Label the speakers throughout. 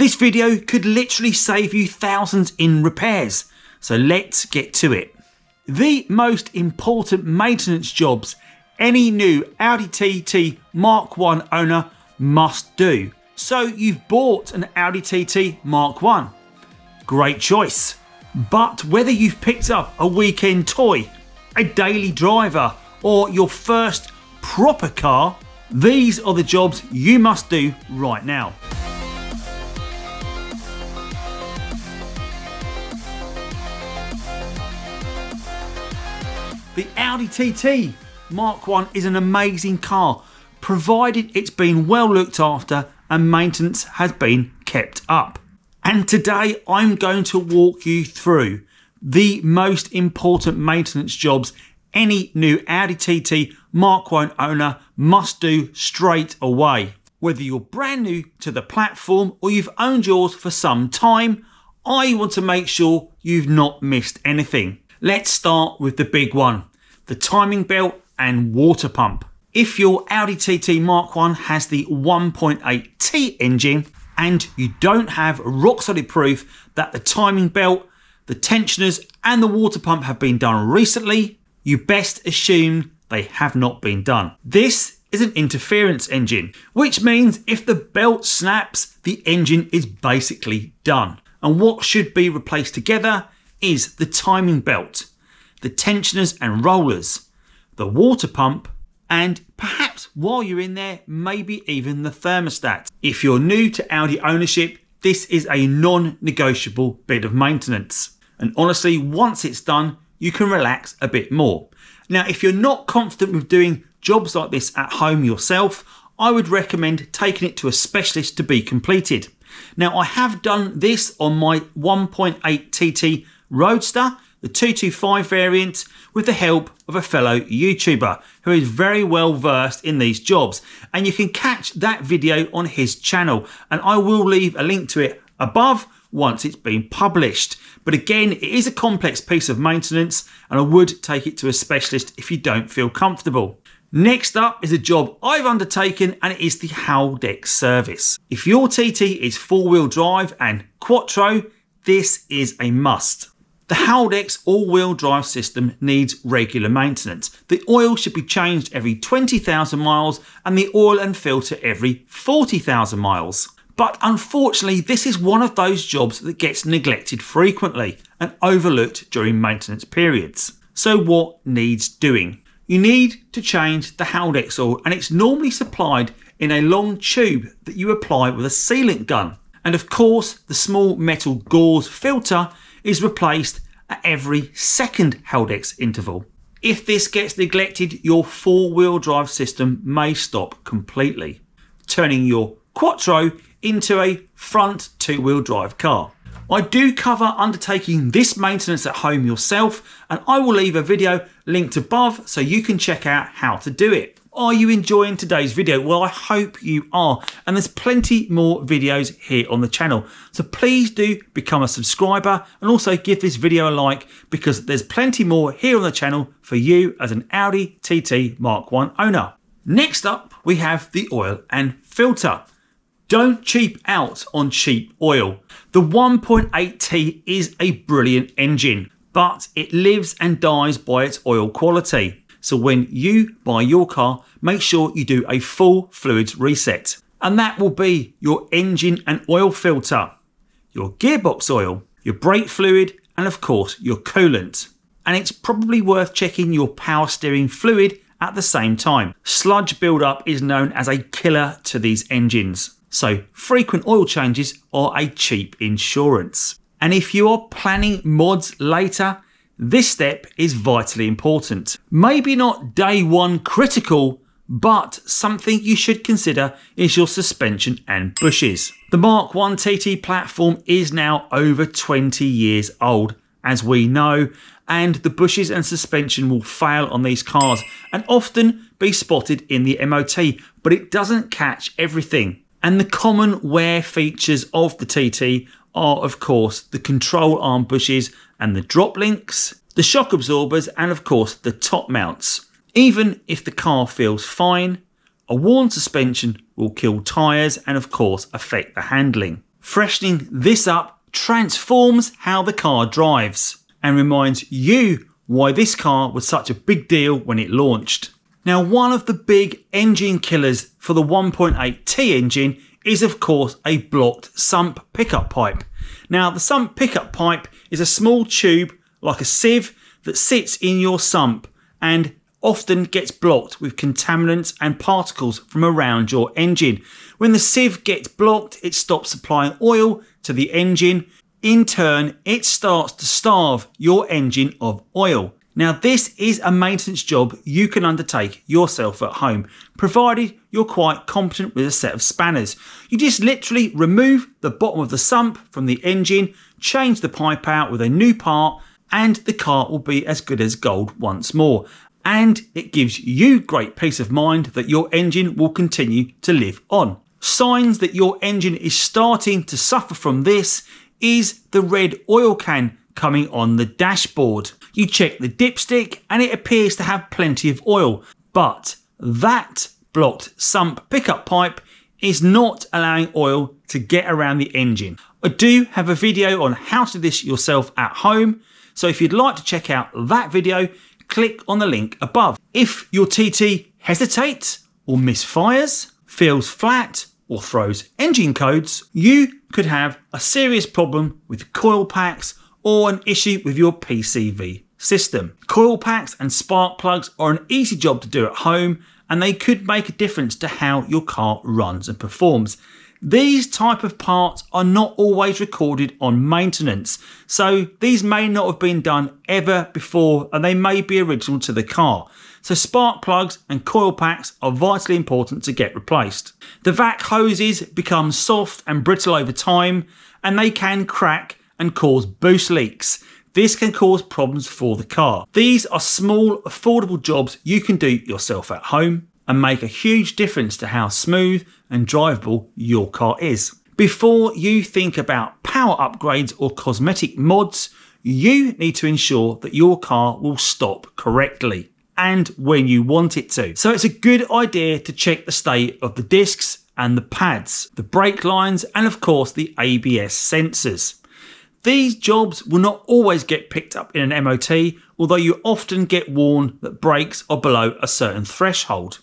Speaker 1: This video could literally save you thousands in repairs, so let's get to it. The most important maintenance jobs any new Audi TT Mk1 owner must do. So you've bought an Audi TT Mk1. Great choice. But whether you've picked up a weekend toy, a daily driver, or your first proper car, these are the jobs you must do right now. The Audi TT Mk1 is an amazing car, provided it's been well looked after and maintenance has been kept up. And today I'm going to walk you through the most important maintenance jobs any new Audi TT Mk1 owner must do straight away. Whether you're brand new to the platform or you've owned yours for some time, I want to make sure you've not missed anything. Let's start with the big one, the timing belt and water pump. If your Audi TT Mk1 has the 1.8T engine and you don't have rock solid proof that the timing belt, the tensioners and the water pump have been done recently, you best assume they have not been done. This is an interference engine, which means if the belt snaps, the engine is basically done. And what should be replaced together is the timing belt, the tensioners and rollers, the water pump, and perhaps while you're in there, maybe even the thermostat. If you're new to Audi ownership, this is a non-negotiable bit of maintenance. And honestly, once it's done, you can relax a bit more. Now, if you're not confident with doing jobs like this at home yourself, I would recommend taking it to a specialist to be completed. Now, I have done this on my 1.8 TT Roadster, the 225 variant, with the help of a fellow YouTuber who is very well versed in these jobs, and you can catch that video on his channel, and I will leave a link to it above once it's been published. But again, it is a complex piece of maintenance and I would take it to a specialist if you don't feel comfortable. Next up is a job I've undertaken, and it is the Haldex service. If your TT is four-wheel drive and Quattro, this is a must. The Haldex all-wheel drive system needs regular maintenance. The oil should be changed every 20,000 miles and the oil and filter every 40,000 miles. But unfortunately, this is one of those jobs that gets neglected frequently and overlooked during maintenance periods. So what needs doing? You need to change the Haldex oil, and it's normally supplied in a long tube that you apply with a sealant gun. And of course, the small metal gauze filter is replaced at every second Haldex interval. If this gets neglected, your four-wheel drive system may stop completely, turning your Quattro into a front two-wheel drive car. I do cover undertaking this maintenance at home yourself, and I will leave a video linked above so you can check out how to do it. Are you enjoying today's video? Well, I hope you are, and there's plenty more videos here on the channel. So please do become a subscriber and also give this video a like, because there's plenty more here on the channel for you as an Audi TT Mk1 owner. Next up, we have the oil and filter. Don't cheap out on cheap oil. The 1.8T is a brilliant engine, but it lives and dies by its oil quality. So when you buy your car, make sure you do a full fluids reset. And that will be your engine and oil filter, your gearbox oil, your brake fluid, and of course your coolant. And it's probably worth checking your power steering fluid at the same time. Sludge buildup is known as a killer to these engines. So frequent oil changes are a cheap insurance. And if you are planning mods later, this step is vitally important. Maybe not day one critical, but something you should consider is your suspension and bushes. The Mk1 TT platform is now over 20 years old, as we know, and the bushes and suspension will fail on these cars and often be spotted in the MOT, but it doesn't catch everything. And the common wear features of the TT are, of course, the control arm bushes and the drop links, the shock absorbers, and of course the top mounts. Even if the car feels fine, a worn suspension will kill tyres and of course affect the handling. Freshening this up transforms how the car drives and reminds you why this car was such a big deal when it launched. Now, one of the big engine killers for the 1.8T engine is of course a blocked sump pickup pipe. Now, the sump pickup pipe is a small tube like a sieve that sits in your sump and often gets blocked with contaminants and particles from around your engine. When the sieve gets blocked, it stops supplying oil to the engine. In turn, it starts to starve your engine of oil. Now, this is a maintenance job you can undertake yourself at home, provided you're quite competent with a set of spanners. You just literally remove the bottom of the sump from the engine, change the pipe out with a new part, and the car will be as good as gold once more. And it gives you great peace of mind that your engine will continue to live on. Signs that your engine is starting to suffer from this is the red oil can coming on the dashboard. You check the dipstick and it appears to have plenty of oil, but that blocked sump pickup pipe is not allowing oil to get around the engine. I do have a video on how to do this yourself at home, so if you'd like to check out that video, click on the link above. If your TT hesitates or misfires, feels flat or throws engine codes, you could have a serious problem with coil packs or an issue with your PCV system. Coil packs and spark plugs are an easy job to do at home, and they could make a difference to how your car runs and performs. These type of parts are not always recorded on maintenance, so these may not have been done ever before and they may be original to the car. So spark plugs and coil packs are vitally important to get replaced. The vac hoses become soft and brittle over time, and they can crack and cause boost leaks. This can cause problems for the car. These are small, affordable jobs you can do yourself at home and make a huge difference to how smooth and drivable your car is. Before you think about power upgrades or cosmetic mods, you need to ensure that your car will stop correctly and when you want it to. So it's a good idea to check the state of the discs and the pads, the brake lines, and of course the ABS sensors. These jobs will not always get picked up in an MOT, although you often get warned that brakes are below a certain threshold.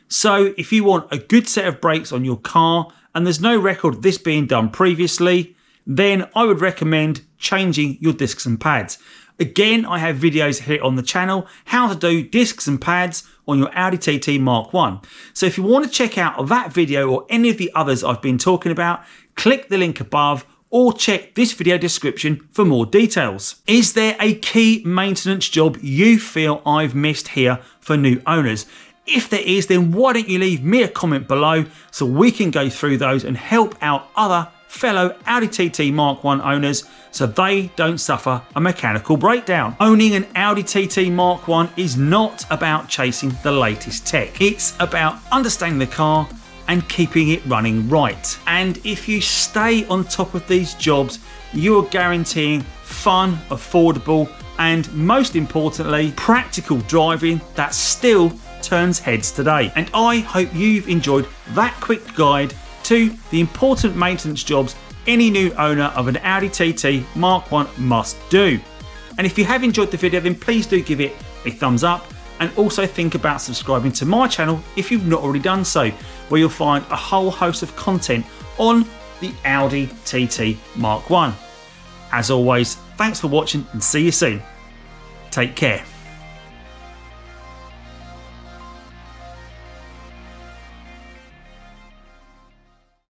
Speaker 1: So if you want a good set of brakes on your car and there's no record of this being done previously, then I would recommend changing your discs and pads. Again, I have videos here on the channel how to do discs and pads on your Audi TT Mk1. So if you want to check out that video or any of the others I've been talking about, click the link above or check this video description for more details. Is there a key maintenance job you feel I've missed here for new owners? If there is, then why don't you leave me a comment below so we can go through those and help out other fellow Audi TT Mk1 owners so they don't suffer a mechanical breakdown. Owning an Audi TT Mk1 is not about chasing the latest tech. It's about understanding the car and keeping it running right. And if you stay on top of these jobs, you're guaranteeing fun, affordable, and most importantly, practical driving that still turns heads today. And I hope you've enjoyed that quick guide to the important maintenance jobs any new owner of an Audi TT Mk1 must do. And if you have enjoyed the video, then please do give it a thumbs up, and also think about subscribing to my channel if you've not already done so, where you'll find a whole host of content on the Audi TT Mk1. As always, thanks for watching and see you soon. Take care.